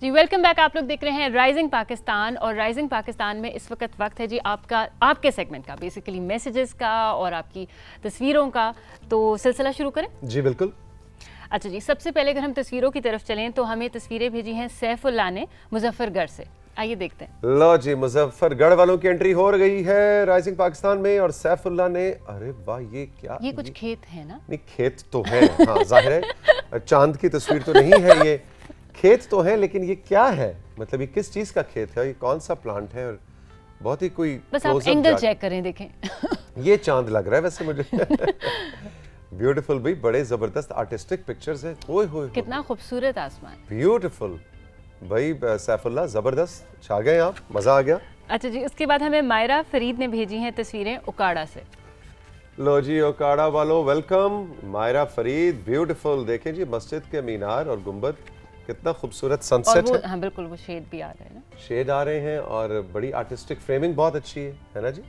जी welcome back. आप लोग देख रहे हैं राइजिंग पाकिस्तान और राइजिंग पाकिस्तान में इस वक्त है जी आपके सेगमेंट का, बेसिकली मैसेजेस का और आपकी तस्वीरों का। तो सिलसिला शुरू करें? जी बिल्कुल। अच्छा जी, सबसे पहले अगर हम तस्वीरों की तरफ चलें तो हमें तस्वीरें भेजी हैं सैफुल्लाह ने मुजफ्फरगढ़ से। आइए देखते हैं। लो जी, मुजफ्फरगढ़ वालों की एंट्री हो गई है राइजिंग पाकिस्तान में और सैफुल्लाह ने, अरे वाह ये क्या, ये कुछ खेत है ना? नहीं खेत तो है, हाँ जाहिर है, चांद की तस्वीर तो नहीं है, ये खेत तो है, लेकिन ये क्या है, मतलब ये किस चीज का खेत है, ये कौन सा प्लांट है, और बहुत ही कोई बस आप एंगल चेक करें, देखें ये चांद लग रहा है वैसे मुझे ब्यूटीफुल भाई, बड़े जबरदस्त आर्टिस्टिक पिक्चर्स हैं। ओए होए कितना खूबसूरत आसमान, ब्यूटीफुल भाई। सैफुल्लाह जबरदस्त, छा गए आप, मजा आ गया। अच्छा जी, उसके बाद हमें मायरा फरीद ने भेजी हैं तस्वीरें उकाड़ा से। लो जी उकाड़ा वालों वेलकम, मायरा फरीद ब्यूटीफुल। देखें जी मस्जिद के मीनार और गुंबद, कितना खूबसूरत सनसेट है। हाँ बिल्कुल, वो शेड भी आ रहे हैं ना, शेड आ रहे हैं और बड़ी आर्टिस्टिक फ्रेमिंग बहुत अच्छी है ना जी,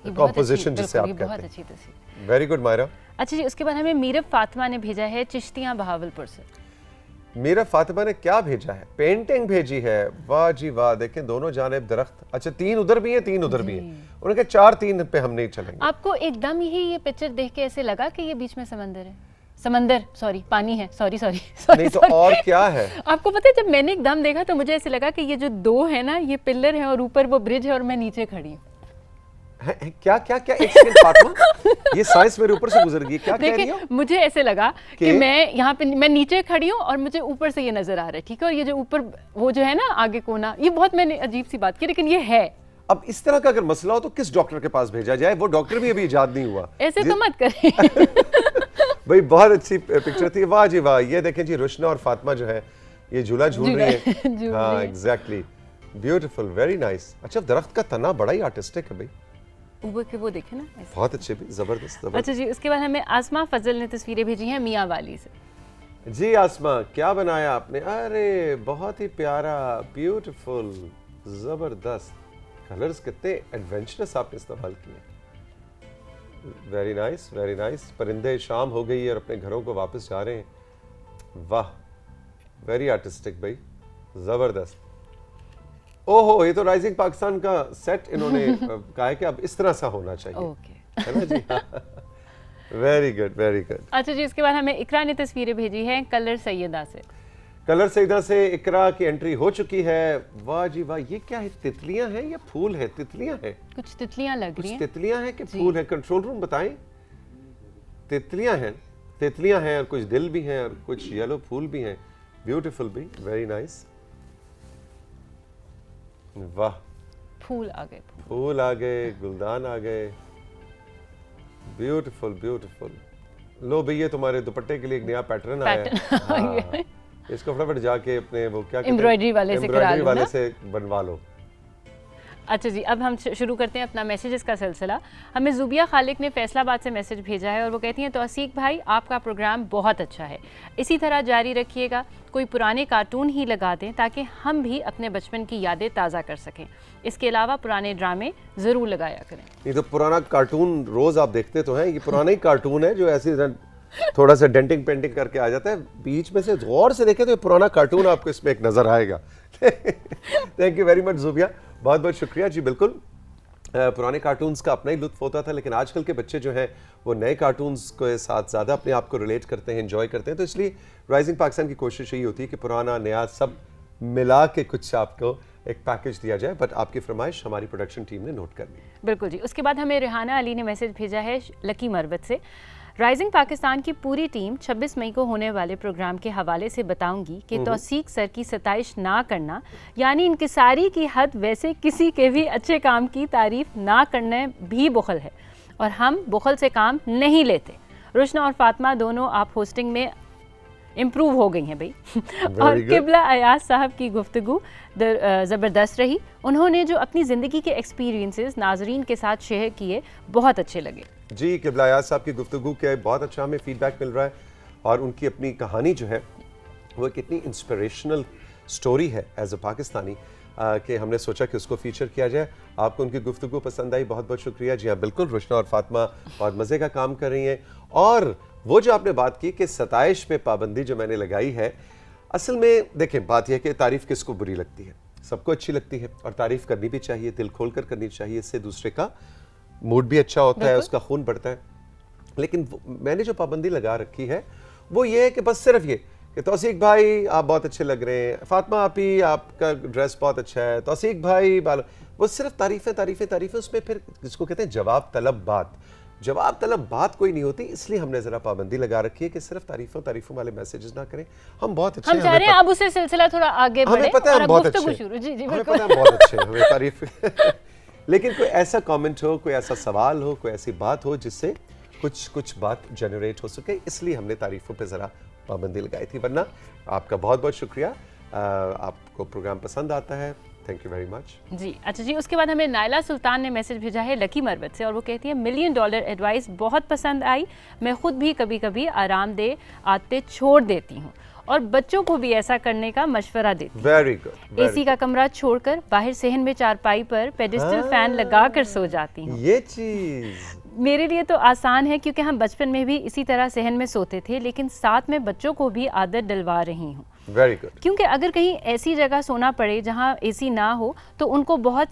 कॉम्पोजिशन जिसे आप कहते हैं, बहुत अच्छी तस्वीर, वेरी गुड मायरा। अच्छा जी, उसके बाद हमें मीरब फातिमा ने भेजा है चिश्तियां बहावलपुर से। मीरा फातिमा ने क्या भेजा है, पेंटिंग भेजी है, वाह जी वाह। देखें दोनों जानिब दरख्त, अच्छा तीन उधर भी है तीन उधर भी है, उन्होंने कहा 4-3 पे हम नहीं चलेंगे। आपको एकदम ही ये पिक्चर देख के ऐसे लगा कि ये बीच में समंदर सॉरी पानी है, सॉरी नहीं तो और क्या है? आपको पता है जब मैंने एकदम देखा तो मुझे ऐसे लगा कि ये जो दो है ना, ये पिलर है और ऊपर वो ब्रिज है और मैं नीचे खड़ी हूँ। क्या क्या क्या, एक सेकंड फातिमा, ये साइंस मेरे ऊपर से गुजर गई, क्या कह रही हो? मुझे ऐसे लगा कि मैं यहाँ पे, मैं नीचे खड़ी हूँ और मुझे ऊपर से ये नजर आ रहा है, ठीक है, और ये जो ऊपर वो जो है ना आगे कोना, ये बहुत मैंने अजीब सी बात की, लेकिन ये है। अब इस तरह का अगर मसला हो तो किस डॉक्टर के पास भेजा जाए, वो डॉक्टर भी अभी इजाद नहीं हुआ। ऐसे तो मत करें भाई बहुत अच्छी पिक्चर थी, वाह जी वाह। ये देखें जी रुशना और फातिमा जो है ये झूला झूल रही है, हाँ एग्जैक्टली, ब्यूटीफुल, वेरी नाइस। अच्छा दरख्त का तना बड़ा ही आर्टिस्टिक है भाई, ऊपर के वो देखे ना, बहुत अच्छे भी, जबरदस्त। अच्छा जी, उसके बाद हमें आसमा फजल ने तस्वीरें भेजी हैं मियाँ वाली से। जी आसमा, क्या बनाया आपने? अरे बहुत ही प्यारा, ब्यूटीफुल, जबरदस्त, कलर्स कितने एडवेंचरस आपने इस्तेमाल किए, वेरी नाइस वेरी नाइस। परिंदे शाम हो गई है और अपने घरों को वापस जा रहे हैं, वाह वेरी आर्टिस्टिक भाई, जबरदस्त। ओहो, ये तो राइजिंग पाकिस्तान का सेट इन्होंने कहा है कि अब इस तरह सा होना चाहिए, है ना जी, वेरी गुड वेरी गुड। अच्छा जी, इसके बाद हमें इकरा ने तस्वीरें भेजी हैं कलर सैयदा से। कलर सैयदा से इकरा की एंट्री हो चुकी है, वाह जी वाह। ये क्या है, तितलियां हैं या फूल है? तितलियां हैं, कुछ तितलियां लग रही हैं, तितलियां हैं कि फूल है? कंट्रोल रूम बताएं। तितलियां हैं और कुछ दिल भी हैं और कुछ येलो फूल भी हैं, ब्यूटीफुल भी, वेरी नाइस, वाह। फूल आ गए, गुलदान आ गए, ब्यूटीफुल ब्यूटीफुल। लो भैया तुम्हारे दुपट्टे के लिए एक नया पैटर्न आया है, हाँ। इसको फटाफट जाके अपने वो क्या एम्ब्रॉयडरी वाले से बनवा लो। अच्छा जी, अब हम शुरू करते हैं अपना मैसेजेस का सिलसिला। हमें जुबिया खालिक ने फैसलाबाद से मैसेज भेजा है और वो कहती हैं तौसीक भाई आपका प्रोग्राम बहुत अच्छा है, इसी तरह जारी रखिएगा, कोई पुराने कार्टून ही लगा दें ताकि हम भी अपने बचपन की यादें ताज़ा कर सकें, इसके अलावा पुराने ड्रामे ज़रूर लगाया करें। ये तो पुराना कार्टून रोज़ आप देखते तो हैं, ये पुराना ही कार्टून है जो ऐसे थोड़ा सा डेंटिंग पेंटिंग करके आ जाता है, बीच में से गौर से देखें तो ये पुराना कार्टून आपको इसमें एक नज़र आएगा। Thank you very much Zubia, बहुत बहुत शुक्रिया जी। बिल्कुल पुराने कार्टून्स का अपना ही लुत्फ होता था, लेकिन आजकल के बच्चे जो हैं वो नए कार्टून्स के साथ ज़्यादा अपने आप को रिलेट करते हैं, एंजॉय करते हैं, तो इसलिए राइजिंग पाकिस्तान की कोशिश यही होती है कि पुराना नया सब मिला के कुछ आपको एक पैकेज दिया जाए, बट आपकी फरमाइश हमारी प्रोडक्शन टीम ने नोट कर ली। बिल्कुल जी। उसके बाद हमें रेहाना अली ने मैसेज भेजा है लकी मरबत से। राइजिंग पाकिस्तान की पूरी टीम 26 मई को होने वाले प्रोग्राम के हवाले से बताऊंगी कि तौसीक सर की सताइश ना करना यानी इंकिसारी की हद, वैसे किसी के भी अच्छे काम की तारीफ ना करने भी बुखल है और हम बुखल से काम नहीं लेते। रुशना और फातिमा दोनों आप होस्टिंग में इम्प्रूव हो गई हैं भाई और किबला अयाज साहब की गुफ्तगू ज़बरदस्त रही, उन्होंने जो अपनी ज़िंदगी के एक्सपीरियंसेस नाजरीन के साथ शेयर किए बहुत अच्छे लगे। जी किबला अयाज साहब की गुफ्तगू के बहुत अच्छा हमें फीडबैक मिल रहा है और उनकी अपनी कहानी जो है वो कितनी इंस्पिरेशनल स्टोरी है एज अ पाकिस्तानी कि हमने सोचा कि उसको फीचर किया जाए। आपको उनकी गुफ्तगू पसंद आई, बहुत बहुत शुक्रिया। जी हाँ बिल्कुल, रुशना और फातिमा बहुत मज़े का काम कर रही हैं। और वो जो आपने बात की कि सताइश पे पाबंदी जो मैंने लगाई है, असल में देखें, बात यह है कि तारीफ किसको बुरी लगती है, सबको अच्छी लगती है और तारीफ करनी भी चाहिए, दिल खोल कर करनी चाहिए, इससे दूसरे का मूड भी अच्छा होता है, उसका खून बढ़ता है। लेकिन मैंने जो पाबंदी लगा रखी है वो ये है कि बस सिर्फ ये कि तौसीक भाई आप बहुत अच्छे लग रहे हैं, फातिमा आपी आपका ड्रेस बहुत अच्छा है, तौसीक भाई वो सिर्फ तारीफें तारीफें तारीफें, उसमें फिर जिसको कहते हैं जवाब तलब बात कोई नहीं होती। इसलिए हमने जरा पाबंदी लगा रखी है कि सिर्फ तारीफों वाले मैसेजेस ना करें। हम बहुत अच्छे हम चाह रहे हैं अब उसे सिलसिला थोड़ा आगे बढ़े, हमें पता है हम बहुत अच्छे हमें पता है हम बहुत अच्छे हमें तारीफ लेकिन कोई ऐसा कमेंट हो, कोई ऐसा सवाल हो, कोई ऐसी बात हो जिससे कुछ बात जनरेट हो सके, इसलिए हमने तारीफों पे जरा पाबंदी लगाई थी। वरना आपका बहुत बहुत शुक्रिया, आपको प्रोग्राम पसंद आता है, थैंक यू वेरी मच जी। अच्छा जी, उसके बाद हमें नायला सुल्तान ने मैसेज भेजा है लकी मरवत से और वो कहती है $1 मिलियन एडवाइस बहुत पसंद आई, मैं खुद भी कभी कभी आरामदेह आदतें छोड़ देती हूँ और बच्चों को भी ऐसा करने का मशवरा देती हूँ। Very good. एसी का कमरा छोड़कर बाहर सहन में चारपाई पर पेडिस्टल फैन लगाकर सो जाती हूँ। ये चीज मेरे लिए तो आसान है क्योंकि हम बचपन में भी इसी तरह सहन में सोते थे, लेकिन साथ में बच्चों को भी आदत डलवा रही हूँ। Very good. क्योंकि अगर कहीं ऐसी जगह सोना पड़े जहाँ एसी ना हो तो उनको बहुत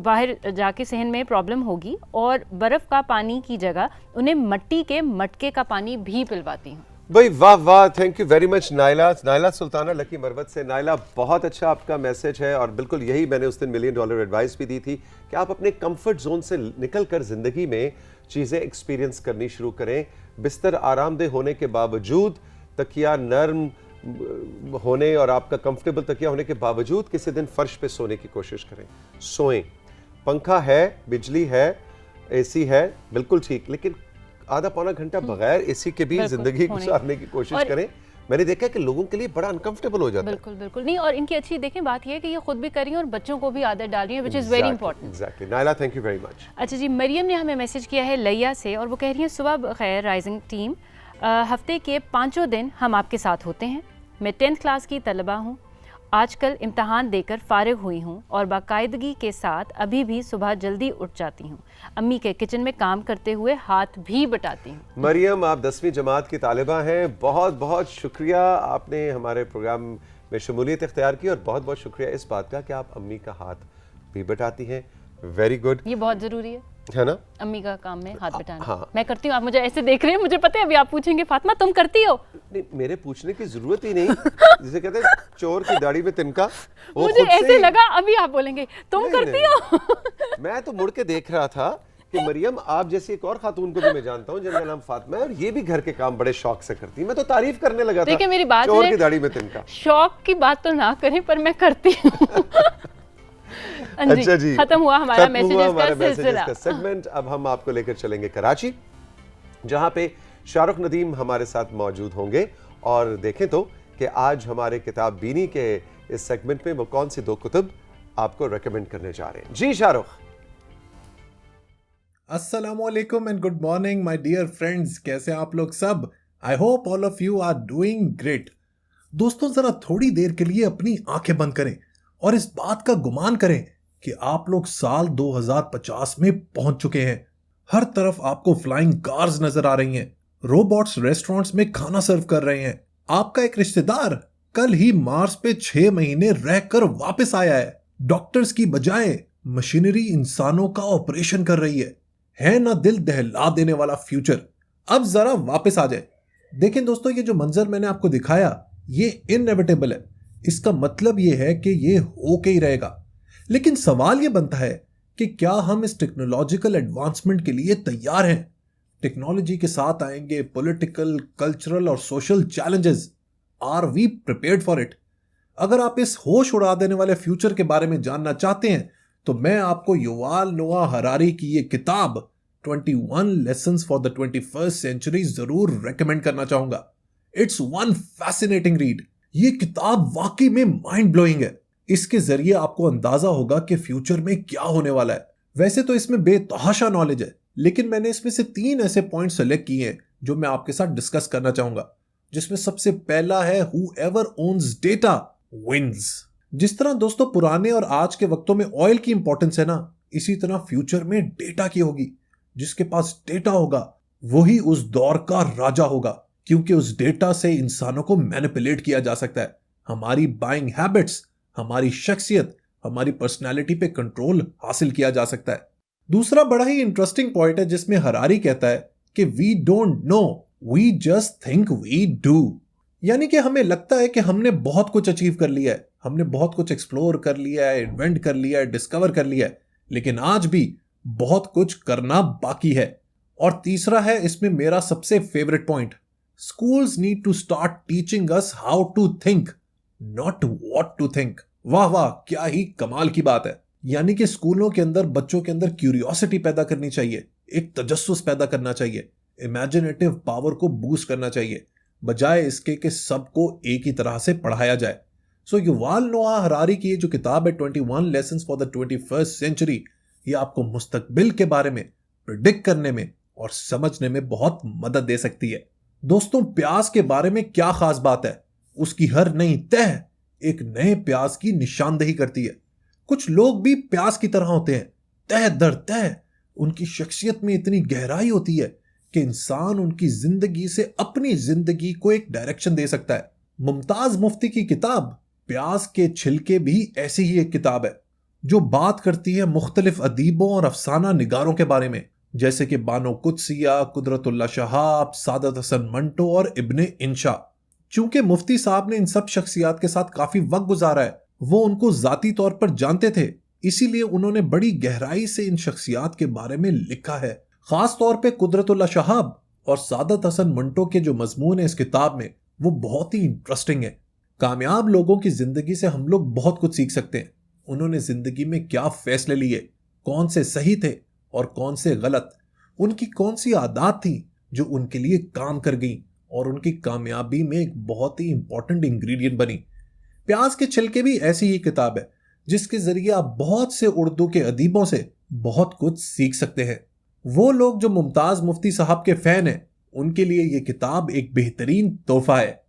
बाहर जाके सहन में प्रॉब्लम होगी और बर्फ़ का पानी की जगह उन्हें मिट्टी के मटके का पानी भी पिलवाती हूँ। भाई वाह वाह, thank you very much Naila Sultana lucky Marwat से। नायला बहुत अच्छा आपका मैसेज है और बिल्कुल यही मैंने उस दिन $1 मिलियन एडवाइस भी दी थी कि आप अपने कंफर्ट जोन से निकलकर जिंदगी में चीज़ें एक्सपीरियंस करनी शुरू करें। बिस्तर आरामदेह होने के बावजूद, तकिया नर्म होने और आपका कंफर्टेबल तकिया होने के बावजूद किसी दिन फर्श पे सोने की कोशिश करें, सोएं। पंखा है, बिजली है, एसी है, बिल्कुल ठीक, लेकिन आधा पौना घंटा बगैर एसी के भी जिंदगी गुजारने की कोशिश करें। मैंने देखा है कि लोगों के लिए बड़ा अनकंफर्टेबल हो जाता है। बिल्कुल बिल्कुल नहीं, और इनकी अच्छी देखें बात यह है कि ये खुद भी कर रही हैं और बच्चों को भी आदत डाल रही हैं, which is very important. Exactly Naila, thank you very much. अच्छा जी, मरियम ने हमें मैसेज किया है लैया से और वो कह रही हैं सुबह बखैर राइजिंग टीम, हफ्ते के 5 दिन हम आपके साथ होते हैं। मैं 10th क्लास की तलबा हूँ, आजकल इम्तहान देकर फारिग हुई हूँ और बाकायदगी के साथ अभी भी सुबह जल्दी उठ जाती हूँ। अम्मी के किचन में काम करते हुए हाथ भी बटाती हूँ। मरियम, आप 10वीं जमात की तालिबा हैं, बहुत बहुत शुक्रिया, आपने हमारे प्रोग्राम में शमूलियत इख्तियार की और बहुत बहुत शुक्रिया इस बात का कि आप अम्मी का हाथ भी बटाती हैं। वेरी गुड, ये बहुत ज़रूरी है ना, अम्मी का काम में हाथ बटाना। हाँ। मैं करती हूँ, आप मुझे ऐसे देख रहे हैं, मुझे पता है अभी आप पूछेंगे फातिमा तुम करती हो। नहीं, मेरे पूछने की जरूरत ही नहीं जिसे कहते हैं चोर की दाढ़ी में तिनका, वो मुझे खुद से ऐसे ही- लगा अभी आप बोलेंगे तुम नहीं, करती नहीं। हो। मैं तो मुड़ के देख रहा था कि मरियम आप जैसी एक और खातून को भी मैं जानता हूँ जिनका नाम फातिमा है और ये भी घर के काम बड़े शौक से करती है। मैं तो तारीफ करने लगा था। देखिए मेरी बात चोर है, की दाढ़ी में तिनका। शौक की बात तो ना करें पर मैं करती हूँ। अच्छा जी, खत्म हुआ हमारा मैसेजेस का सिलसिला। सेगमेंट। अब हम आपको लेकर चलेंगे कराची, जहां पे शाहरुख नदीम हमारे साथ मौजूद होंगे और देखें तो कि आज हमारे किताब बीनी के इस सेगमेंट में वो कौन सी 2 कुतुब आपको रेकमेंड करने जा रहे हैं। जी शाहरुख। अस्सलामुअलैकुम and good morning my dear friends, कैसे हैं आप लोग सब? I hope all of you are doing great. दोस्तों, जरा थोड़ी देर के लिए अपनी आंखें बंद करें और इस बात का गुमान करें कि आप लोग साल 2050 में पहुंच चुके हैं। हर तरफ आपको फ्लाइंग कार्स नजर आ रही हैं, रोबोट्स रेस्टोरेंट्स में खाना सर्व कर रहे हैं। आपका एक रिश्तेदार कल ही मार्स पे 6 महीने रहकर वापस आया है। डॉक्टर्स की बजाय मशीनरी इंसानों का ऑपरेशन कर रही है ना दिल दहला देने वाला फ्यूचर। अब जरा वापस आ जाए। देखें दोस्तों, ये जो मंजर मैंने आपको दिखाया ये इनएविटेबल है। इसका मतलब ये है कि ये होके ही रहेगा। लेकिन सवाल ये बनता है कि क्या हम इस टेक्नोलॉजिकल एडवांसमेंट के लिए तैयार हैं? टेक्नोलॉजी के साथ आएंगे पॉलिटिकल, कल्चरल और social challenges. Are we prepared for it? अगर आप इस होश उड़ा देने वाले फ्यूचर के बारे में जानना चाहते हैं तो मैं आपको युवाल नोआ हरारी की ये किताब 21 lessons for the 21st century जरूर रेकमेंड करना चाहूंगा। It's one fascinating read. ये किताब वाकई में माइंड ब्लोइंग है। इसके जरिए आपको अंदाजा होगा कि फ्यूचर में क्या होने वाला है। वैसे तो इसमें बेतहाशा नॉलेज है, लेकिन मैंने इसमें से 3 ऐसे पॉइंट सेलेक्ट किए हैं जो मैं आपके साथ डिस्कस करना चाहूंगा, जिसमें सबसे पहला है हूएवर ओन्स डेटा विन्स। जिस तरह दोस्तों पुराने और आज के वक्तों में ऑयल की इंपॉर्टेंस है ना, इसी तरह फ्यूचर में डेटा की होगी। जिसके पास डेटा होगा वही उस दौर का राजा होगा। क्योंकि उस डेटा से इंसानों को मैनिपुलेट किया जा सकता है। हमारी बाइंग हैबिट्स, हमारी शख्सियत, हमारी पर्सनैलिटी पे कंट्रोल हासिल किया जा सकता है। दूसरा बड़ा ही इंटरेस्टिंग पॉइंट है जिसमें हरारी कहता है कि we don't know, we just think we do. यानी कि हमें लगता है कि हमने बहुत कुछ अचीव कर लिया है, हमने बहुत कुछ एक्सप्लोर कर लिया है, इन्वेंट कर लिया है, डिस्कवर कर लिया है, लेकिन आज भी बहुत कुछ करना बाकी है। और तीसरा है इसमें मेरा सबसे favourite point, schools need to start teaching us how to think, not what to think. वाह वाह, क्या ही कमाल की बात है। यानी कि स्कूलों के अंदर बच्चों के अंदर क्यूरियोसिटी पैदा करनी चाहिए, एक तजस्सुस पैदा करना चाहिए, इमेजिनेटिव पावर को बूस्ट करना चाहिए, बजाय इसके कि सबको एक ही तरह से पढ़ाया जाए। सो युवाल नोआ हरारी की ये जो किताब है 21 lessons for the 21st century, ये आपको मुस्तकबिल के बारे में प्रिडिक्ट करने में और समझने में बहुत मदद दे सकती है। दोस्तों, प्यास के बारे में क्या खास बात है? उसकी हर नई तह एक नए प्यास की निशानदेही करती है। कुछ लोग भी प्यास की तरह होते हैं, तह दर तह उनकी शख्सियत में इतनी गहराई होती है कि इंसान उनकी जिंदगी से अपनी जिंदगी को एक डायरेक्शन दे सकता है। मुमताज मुफ्ती की किताब प्यास के छिलके भी ऐसी ही एक किताब है जो बात करती है मुख्तलिफ अदीबों और अफसाना निगारों के बारे में, जैसे कि बानो कुदसिया, कुदरतुल्लाह शहाब, सादत हसन मंटो और इब्ने इंशा। चूंकि मुफ्ती साहब ने इन सब शख्सियात के साथ काफी वक्त गुजारा है, वो उनको जाती तौर पर जानते थे, इसीलिए उन्होंने बड़ी गहराई से इन शख्सियात के बारे में लिखा है। खास तौर पे कुदरतुल्लाह शहाब और सादत हसन मंटो के जो मजमून है इस किताब में, वो बहुत ही इंटरेस्टिंग है। कामयाब लोगों की जिंदगी से हम लोग बहुत कुछ सीख सकते हैं। उन्होंने जिंदगी में क्या फैसले लिए, कौन से सही थे और कौन से गलत, उनकी कौन सी आदत थी जो उनके लिए काम कर गई और उनकी कामयाबी में एक बहुत ही इंपॉर्टेंट इंग्रेडिएंट बनी। प्यास के छिलके भी ऐसी ही किताब है जिसके जरिए आप बहुत से उर्दू के अदीबों से बहुत कुछ सीख सकते हैं। वो लोग जो मुमताज मुफ्ती साहब के फैन हैं, उनके लिए ये किताब एक बेहतरीन तोहफा है।